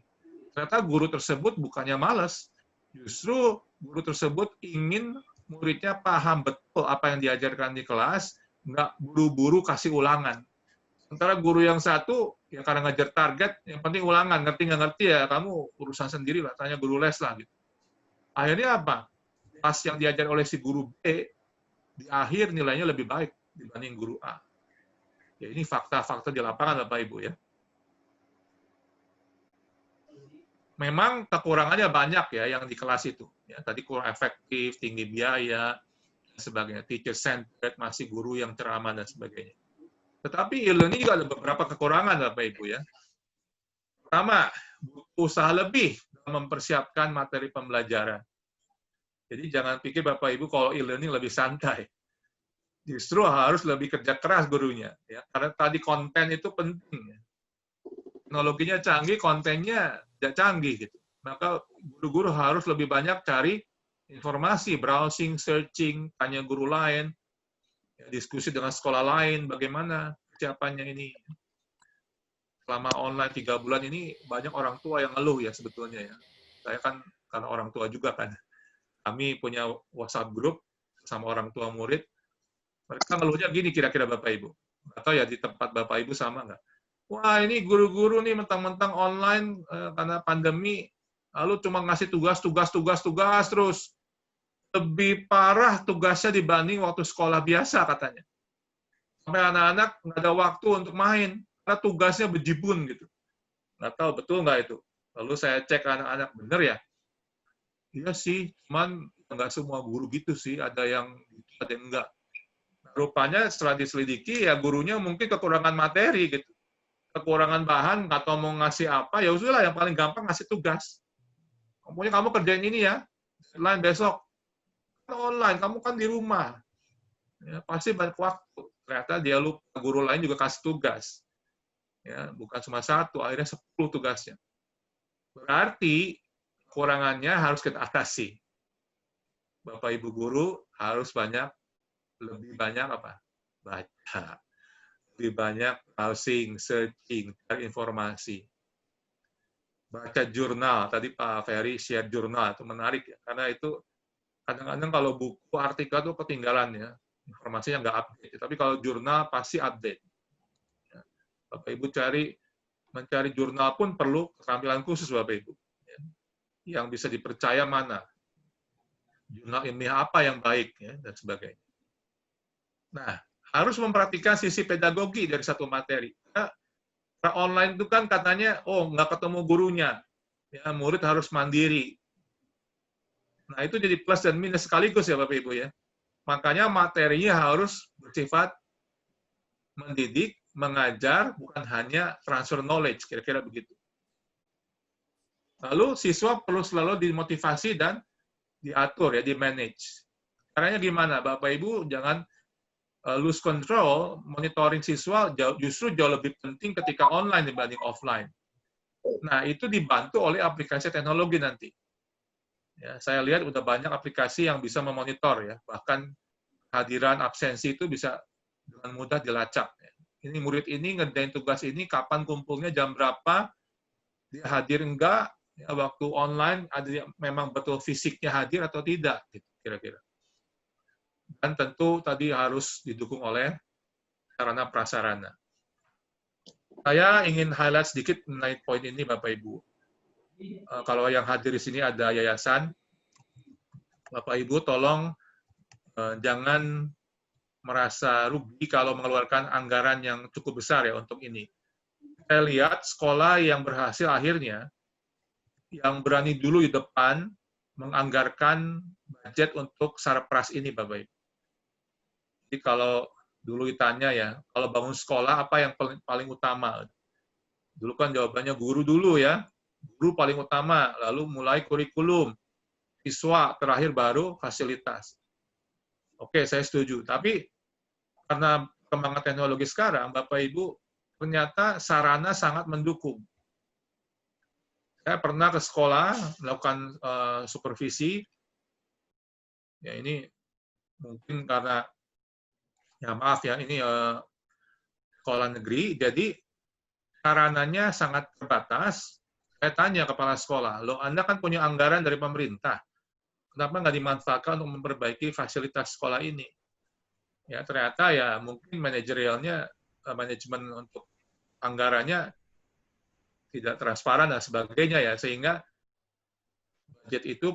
Ternyata guru tersebut bukannya malas, justru guru tersebut ingin muridnya paham betul apa yang diajarkan di kelas, nggak buru-buru kasih ulangan. Sementara guru yang satu, ya karena ngejar target, yang penting ulangan, ngerti nggak ngerti ya, kamu urusan sendiri lah, tanya guru les lah. Gitu. Akhirnya apa? Kelas yang diajar oleh si guru B, di akhir nilainya lebih baik dibanding guru A. Ya ini fakta-fakta di lapangan Bapak Ibu ya. Memang kekurangannya banyak ya yang di kelas itu. Ya, tadi kurang efektif, tinggi biaya, dan sebagainya. Teacher centered, masih guru yang ceramah dan sebagainya. Tetapi e-learning juga ada beberapa kekurangan Bapak Ibu ya. Pertama, butuh usaha lebih dalam mempersiapkan materi pembelajaran. Jadi jangan pikir Bapak Ibu kalau e-learning lebih santai. Justru harus lebih kerja keras gurunya, ya. Karena tadi konten itu penting. Ya. Teknologinya canggih, kontennya tidak canggih gitu. Maka guru-guru harus lebih banyak cari informasi, browsing, searching, tanya guru lain, ya, diskusi dengan sekolah lain, bagaimana persiapannya ini. Selama online 3 bulan ini banyak orang tua yang ngeluh ya sebetulnya ya. Saya kan karena orang tua juga kan. Kami punya WhatsApp group sama orang tua murid. Mereka ngeluhnya gini kira-kira Bapak Ibu. Atau ya di tempat Bapak Ibu sama nggak? Wah ini guru-guru nih mentang-mentang online karena pandemi, lalu cuma ngasih tugas terus. Lebih parah tugasnya dibanding waktu sekolah biasa katanya. Sampai anak-anak nggak ada waktu untuk main, karena tugasnya bejibun gitu. Nggak tahu betul nggak itu. Lalu saya cek anak-anak, bener ya? Iya sih, cuman nggak semua guru gitu sih, ada yang enggak. Rupanya setelah diselidiki ya gurunya mungkin kekurangan materi gitu, kekurangan bahan atau mau ngasih apa ya usahlah yang paling gampang ngasih tugas. Pokoknya kamu kerjain ini ya, lain besok kan online, kamu kan di rumah, ya, pasti banyak waktu. Ternyata dia lupa guru lain juga kasih tugas, ya bukan cuma satu, akhirnya 10 tugasnya. Berarti kekurangannya harus kita atasi. Bapak Ibu guru harus lebih banyak apa? Baca. Lebih banyak browsing, searching, cari informasi. Baca jurnal. Tadi Pak Ferry share jurnal, itu menarik ya. Karena itu kadang-kadang kalau buku artikel itu ketinggalan ya. Informasinya nggak update. Tapi kalau jurnal pasti update. Ya. Bapak Ibu mencari jurnal pun perlu keterampilan khusus Bapak Ibu. Ya. Yang bisa dipercaya mana. Jurnal ilmiah apa yang baik ya, dan sebagainya. Nah, harus memperhatikan sisi pedagogi dari satu materi. Karena online itu kan katanya, oh nggak ketemu gurunya, ya, murid harus mandiri. Nah, itu jadi plus dan minus sekaligus ya Bapak Ibu ya. Makanya materinya harus bersifat mendidik, mengajar, bukan hanya transfer knowledge, kira-kira begitu. Lalu siswa perlu selalu dimotivasi dan diatur, ya, di-manage. Caranya gimana? Bapak Ibu jangan lose control, monitoring siswa justru jauh lebih penting ketika online dibanding offline. Nah, itu dibantu oleh aplikasi teknologi nanti. Ya, saya lihat udah banyak aplikasi yang bisa memonitor ya, bahkan kehadiran absensi itu bisa dengan mudah dilacak. Ya. Ini murid ini ngerjain tugas ini, kapan kumpulnya, jam berapa, dia hadir enggak, ya, waktu online ada yang memang betul fisiknya hadir atau tidak, gitu, kira-kira. dan tentu tadi harus didukung oleh sarana prasarana. Saya ingin highlight sedikit mengenai poin ini, Bapak Ibu. Kalau yang hadir di sini ada yayasan, Bapak Ibu tolong jangan merasa rugi kalau mengeluarkan anggaran yang cukup besar ya untuk ini. Saya lihat sekolah yang berhasil akhirnya, yang berani dulu di depan menganggarkan budget untuk sarpras ini, Bapak Ibu. Jadi kalau dulu ditanya ya, kalau bangun sekolah apa yang paling utama? Dulu kan jawabannya guru dulu ya, guru paling utama, lalu mulai kurikulum, siswa, terakhir baru fasilitas. Oke, saya setuju. Tapi karena perkembangan teknologi sekarang, Bapak Ibu, ternyata sarana sangat mendukung. Saya pernah ke sekolah melakukan supervisi. Ya ini mungkin karena ya maaf ya ini sekolah negeri, jadi sarananya sangat terbatas. Saya tanya kepala sekolah, loh Anda kan punya anggaran dari pemerintah, kenapa nggak dimanfaatkan untuk memperbaiki fasilitas sekolah ini? Ya ternyata ya mungkin manajerialnya, manajemen untuk anggarannya tidak transparan dan sebagainya ya, sehingga budget itu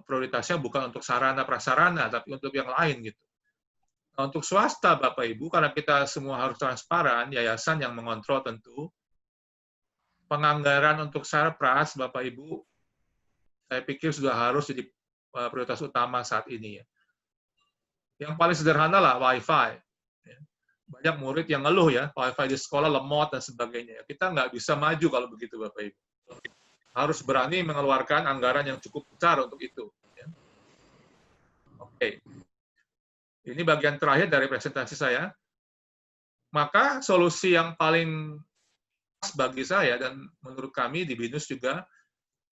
prioritasnya bukan untuk sarana prasarana, tapi untuk yang lain gitu. Nah, untuk swasta Bapak Ibu, karena kita semua harus transparan, yayasan yang mengontrol tentu, penganggaran untuk sarpras Bapak Ibu, saya pikir sudah harus jadi prioritas utama saat ini ya. Yang paling sederhana lah WiFi. Banyak murid yang ngeluh ya, WiFi di sekolah lemot dan sebagainya. Kita nggak bisa maju kalau begitu Bapak Ibu. Harus berani mengeluarkan anggaran yang cukup besar untuk itu. Oke. Ini bagian terakhir dari presentasi saya. Maka solusi yang paling pas bagi saya dan menurut kami di BINUS juga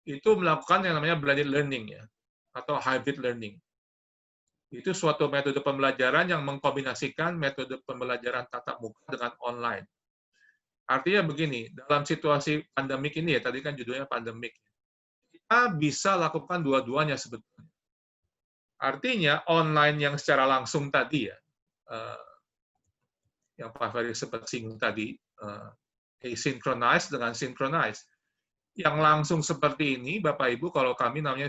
itu melakukan yang namanya blended learning ya, atau hybrid learning. Itu suatu metode pembelajaran yang mengkombinasikan metode pembelajaran tatap muka dengan online. Artinya begini, dalam situasi pandemik ini ya, tadi kan judulnya pandemik, kita bisa lakukan dua-duanya sebetulnya. Artinya online yang secara langsung tadi ya, yang Pak Ferry sempat singgung tadi, asynchronized dengan synchronized. Yang langsung seperti ini, Bapak Ibu, kalau kami namanya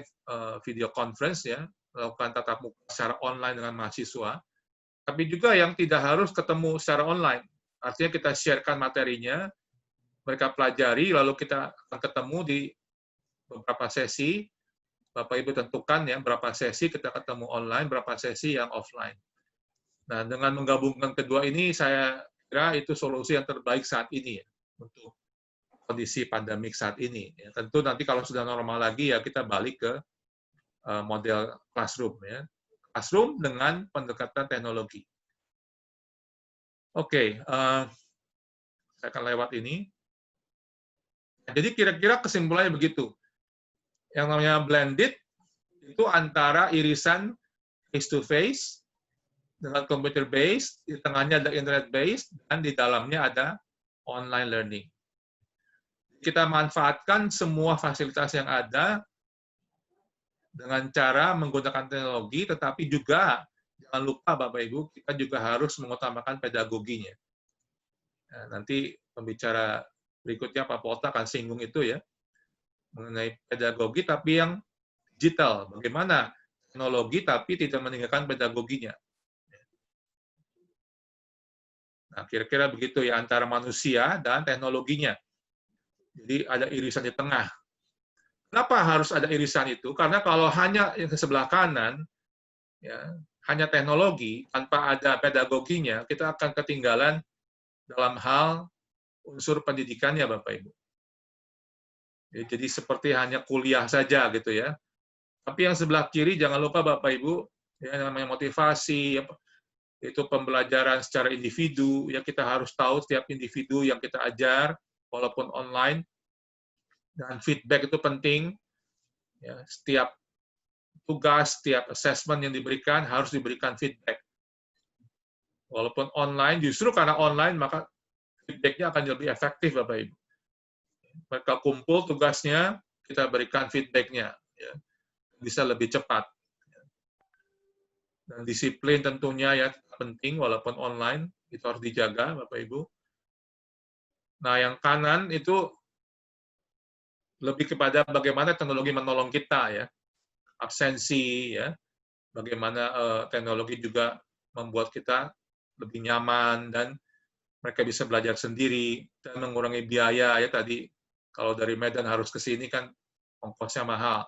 video conference ya, melakukan tatap muka secara online dengan mahasiswa, tapi juga yang tidak harus ketemu secara online. Artinya kita sharekan materinya, mereka pelajari, lalu kita akan ketemu di beberapa sesi, Bapak Ibu tentukan ya, berapa sesi kita ketemu online, berapa sesi yang offline. Nah, dengan menggabungkan kedua ini, saya kira itu solusi yang terbaik saat ini ya, untuk kondisi pandemik saat ini. Ya, tentu nanti kalau sudah normal lagi, ya kita balik ke model classroom ya, classroom dengan pendekatan teknologi. Oke, saya akan lewat ini. Jadi kira-kira kesimpulannya begitu. Yang namanya blended itu antara irisan face to face dengan computer based, di tengahnya ada internet based, dan di dalamnya ada online learning. Kita manfaatkan semua fasilitas yang ada dengan cara menggunakan teknologi, tetapi juga jangan lupa Bapak Ibu, kita juga harus mengutamakan pedagoginya. Nah, nanti pembicara berikutnya Pak Polta akan singgung itu ya, mengenai pedagogi tapi yang digital. Bagaimana teknologi tapi tidak meninggalkan pedagoginya. Nah, kira-kira begitu ya, antara manusia dan teknologinya. Jadi ada irisan di tengah. Kenapa harus ada irisan itu? Karena kalau hanya yang ke sebelah kanan, ya, hanya teknologi, tanpa ada pedagoginya, kita akan ketinggalan dalam hal unsur pendidikannya, Bapak Ibu. Jadi seperti hanya kuliah saja gitu ya. Tapi yang sebelah kiri, jangan lupa Bapak Ibu, ya, namanya motivasi, ya, itu pembelajaran secara individu, ya kita harus tahu setiap individu yang kita ajar, walaupun online, dan feedback itu penting. Ya, setiap tugas, setiap assessment yang diberikan harus diberikan feedback. Walaupun online, justru karena online maka feedback-nya akan lebih efektif, Bapak Ibu. Mereka kumpul tugasnya, kita berikan feedback-nya, ya, bisa lebih cepat. Dan disiplin tentunya ya penting, walaupun online, itu harus dijaga, Bapak Ibu. Nah, yang kanan itu lebih kepada bagaimana teknologi menolong kita ya, absensi ya, bagaimana teknologi juga membuat kita lebih nyaman dan mereka bisa belajar sendiri dan mengurangi biaya ya tadi. Kalau dari Medan harus ke sini kan ongkosnya mahal.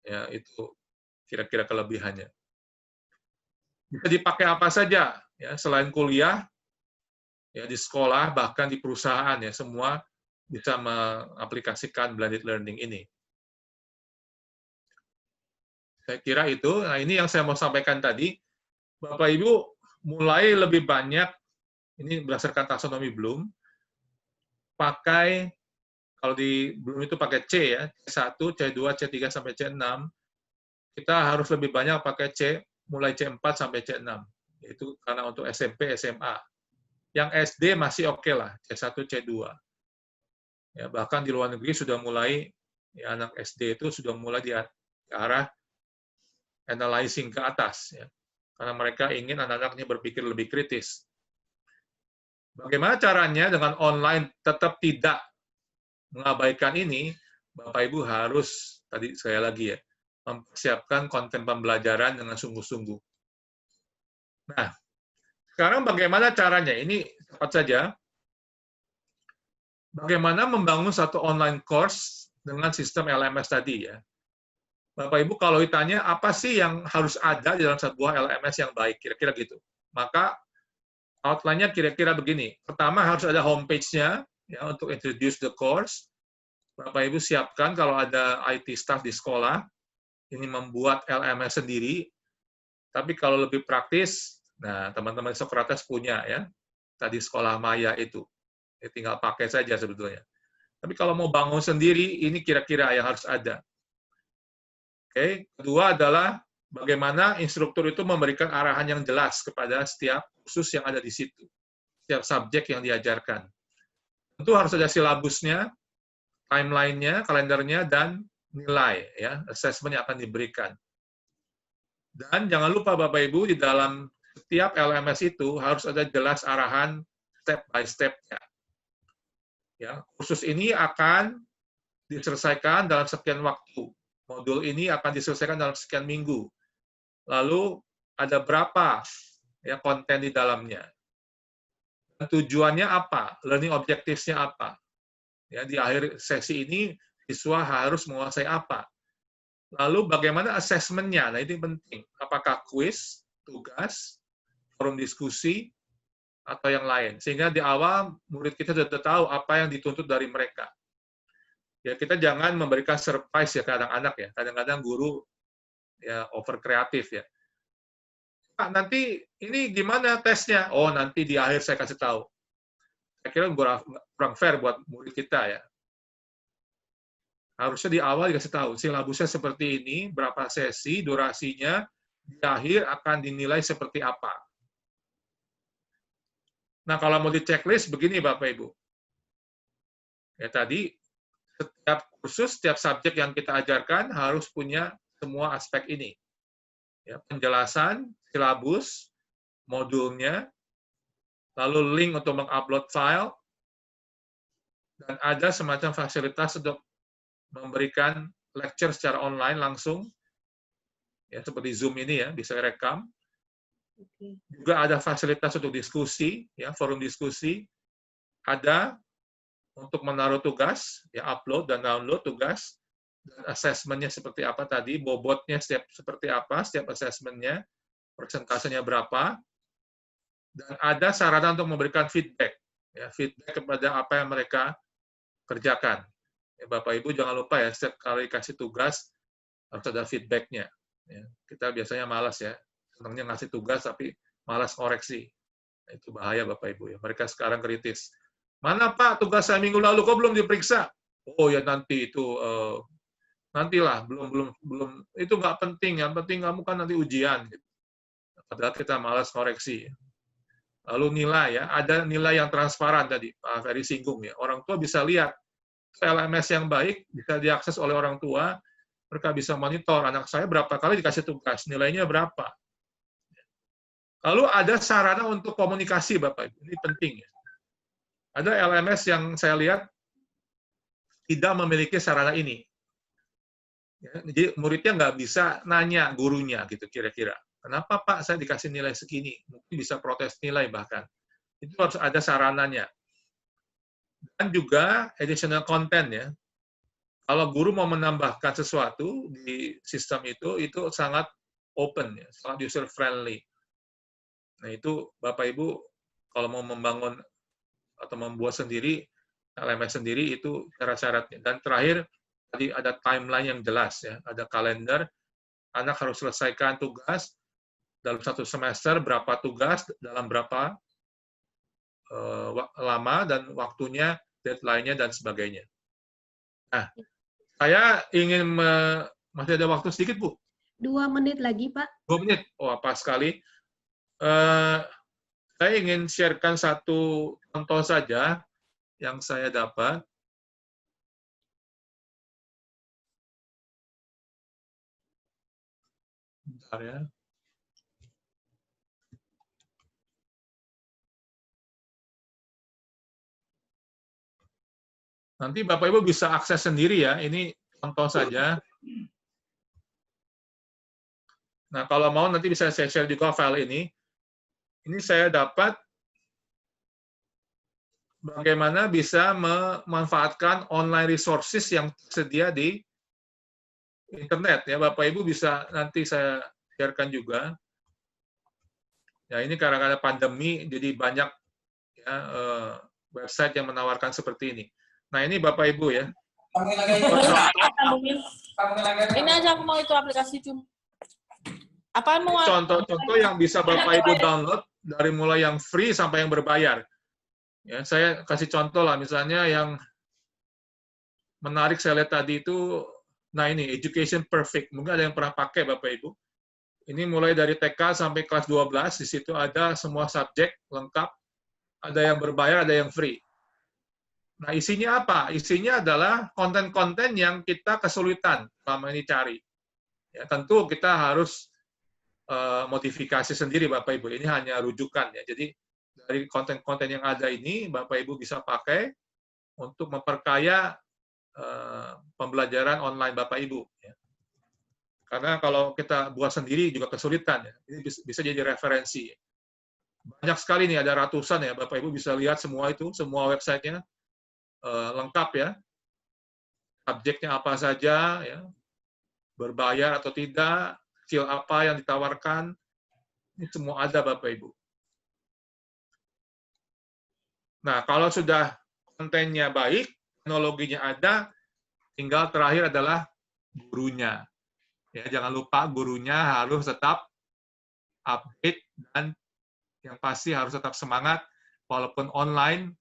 Ya, itu kira-kira kelebihannya. Bisa dipakai apa saja ya, selain kuliah ya di sekolah bahkan di perusahaan ya, semua bisa mengaplikasikan blended learning ini. Saya kira itu. Nah, ini yang saya mau sampaikan tadi. Bapak Ibu mulai lebih banyak, ini berdasarkan taksonomi Bloom, pakai, kalau di Bloom itu pakai C ya, C1, C2, C3 sampai C6, kita harus lebih banyak pakai C, mulai C4 sampai C6. Itu karena untuk SMP, SMA. Yang SD masih oke lah, C1, C2. Ya, bahkan di luar negeri sudah mulai, ya, anak SD itu sudah mulai di arah analyzing ke atas. Ya. Karena mereka ingin anak-anaknya berpikir lebih kritis. Bagaimana caranya dengan online tetap tidak mengabaikan ini? Bapak Ibu harus, tadi saya lagi ya, mempersiapkan konten pembelajaran dengan sungguh-sungguh. Nah, sekarang bagaimana caranya? Ini cepat saja. Bagaimana membangun satu online course dengan sistem LMS tadi ya. Bapak Ibu kalau ditanya apa sih yang harus ada di dalam sebuah LMS yang baik, kira-kira gitu. Maka outline-nya kira-kira begini. Pertama harus ada homepage-nya ya untuk introduce the course. Bapak Ibu siapkan kalau ada IT staff di sekolah ini membuat LMS sendiri. Tapi kalau lebih praktis, nah teman-teman Socrates punya ya. Tadi sekolah Maya itu. Ya, tinggal pakai saja sebetulnya. Tapi kalau mau bangun sendiri, ini kira-kira yang harus ada. Oke. Kedua adalah bagaimana instruktur itu memberikan arahan yang jelas kepada setiap kursus yang ada di situ. Setiap subjek yang diajarkan. Tentu harus ada silabusnya, timeline-nya, kalendernya, dan nilai, ya, assessment yang akan diberikan. Dan jangan lupa Bapak-Ibu, di dalam setiap LMS itu harus ada jelas arahan step by step-nya. Ya, kursus ini akan diselesaikan dalam sekian waktu. Modul ini akan diselesaikan dalam sekian minggu. Lalu ada berapa ya konten di dalamnya. Dan tujuannya apa? Learning objectives-nya apa? Ya, di akhir sesi ini siswa harus menguasai apa? Lalu bagaimana assessment-nya? Nah, ini penting. Apakah kuis, tugas, forum diskusi, atau yang lain. Sehingga di awal murid kita sudah tahu apa yang dituntut dari mereka. Ya, kita jangan memberikan surprise ya ke anak-anak ya. Kadang-kadang guru ya over kreatif ya. Pak, nanti ini gimana tesnya? Oh, nanti di akhir saya kasih tahu. Saya kira kurang fair buat murid kita ya. Harusnya di awal dikasih tahu, silabusnya seperti ini, berapa sesi, durasinya, di akhir akan dinilai seperti apa. Nah, kalau mau di checklist, begini Bapak-Ibu. Ya, tadi, setiap kursus, setiap subjek yang kita ajarkan harus punya semua aspek ini. Ya, penjelasan, silabus, modulnya, lalu link untuk mengupload file, dan ada semacam fasilitas untuk memberikan lecture secara online langsung, ya seperti Zoom ini ya, bisa rekam. Juga ada fasilitas untuk diskusi, ya forum diskusi. Ada untuk menaruh tugas, ya upload dan download tugas, dan assessment-nya seperti apa tadi, bobotnya seperti apa, setiap assessment-nya, persentasenya berapa, dan ada sarana untuk memberikan feedback, ya feedback kepada apa yang mereka kerjakan. Ya, Bapak Ibu jangan lupa ya, setiap kali kasih tugas harus ada feedback-nya. Ya, kita biasanya malas ya, senangnya ngasih tugas tapi malas koreksi. Nah, itu bahaya Bapak Ibu ya. Mereka sekarang kritis. Mana Pak tugas saya minggu lalu kok belum diperiksa? Oh ya nanti itu nantilah belum itu nggak penting. Yang penting kamu kan nanti ujian. Padahal kita malas koreksi. Lalu nilai ya, ada nilai yang transparan tadi Pak Ferry singgung ya. Orang tua bisa lihat LMS yang baik bisa diakses oleh orang tua, mereka bisa monitor anak saya berapa kali dikasih tugas, nilainya berapa. Lalu ada sarana untuk komunikasi, Bapak Ibu. Ini penting ya. Ada LMS yang saya lihat tidak memiliki sarana ini. Ya, jadi muridnya nggak bisa nanya gurunya gitu kira-kira. Kenapa Pak saya dikasih nilai segini? Mungkin bisa protes nilai bahkan. Itu harus ada sarananya. Dan juga additional content ya. Kalau guru mau menambahkan sesuatu di sistem itu sangat open ya, sangat user friendly. Nah itu Bapak Ibu kalau mau membangun atau membuat sendiri LMS sendiri itu syarat-syaratnya. Dan terakhir tadi ada timeline yang jelas ya, ada kalender. Anak harus selesaikan tugas dalam 1 semester, berapa tugas dalam berapa lama dan waktunya, deadline-nya dan sebagainya. Nah, saya ingin masih ada waktu sedikit Bu. 2 menit lagi, Pak. 2 menit. Oh, pas sekali. Saya ingin sharekan satu contoh saja yang saya dapat. Bentar ya. Nanti Bapak Ibu bisa akses sendiri ya. Ini contoh saja. Nah, kalau mau nanti bisa saya share juga file ini. Ini saya dapat bagaimana bisa memanfaatkan online resources yang tersedia di internet ya. Bapak Ibu bisa nanti saya sharekan juga. Ya, ini karena pandemi jadi banyak ya, website yang menawarkan seperti ini. Nah, ini Bapak Ibu ya. Ini aja aku mau itu aplikasi cuma. Apaan mau? Contoh-contoh yang bisa Bapak Ibu download dari mulai yang free sampai yang berbayar. Ya, saya kasih contoh lah, misalnya yang menarik saya lihat tadi itu, nah ini Education Perfect. Mungkin ada yang pernah pakai Bapak Ibu. Ini mulai dari TK sampai kelas 12, di situ ada semua subjek lengkap, ada yang berbayar, ada yang free. Nah, isinya apa? Isinya adalah konten-konten yang kita kesulitan selama ini cari. Ya, tentu kita harus modifikasi sendiri, Bapak Ibu. Ini hanya rujukan ya. Jadi dari konten-konten yang ada ini, Bapak Ibu bisa pakai untuk memperkaya pembelajaran online Bapak Ibu. Ya. Karena kalau kita buat sendiri juga kesulitan ya. Ini bisa jadi referensi. Banyak sekali nih, ada ratusan ya. Bapak Ibu bisa lihat semua itu, semua websitenya. Lengkap ya, subjeknya apa saja, ya, berbayar atau tidak, skill apa yang ditawarkan, ini semua ada Bapak Ibu. Nah, kalau sudah kontennya baik, teknologinya ada, tinggal terakhir adalah gurunya. Ya, jangan lupa gurunya harus tetap update dan yang pasti harus tetap semangat, walaupun online.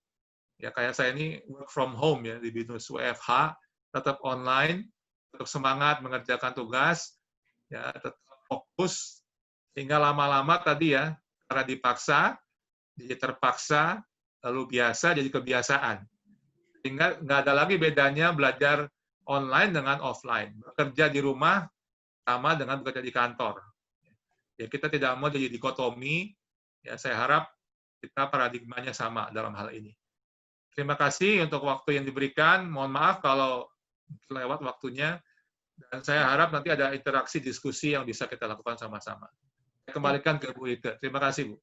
Ya kayak saya ini work from home ya di BINUS WFH, tetap online, tetap semangat mengerjakan tugas, ya tetap fokus, sehingga lama-lama tadi ya, karena dipaksa, jadi terpaksa, lalu biasa jadi kebiasaan. Sehingga nggak ada lagi bedanya belajar online dengan offline. Bekerja di rumah sama dengan bekerja di kantor. Ya kita tidak mau jadi dikotomi, ya saya harap kita paradigmanya sama dalam hal ini. Terima kasih untuk waktu yang diberikan. Mohon maaf kalau lewat waktunya. Dan saya harap nanti ada interaksi diskusi yang bisa kita lakukan sama-sama. Saya kembalikan ke Bu Ike. Terima kasih, Bu.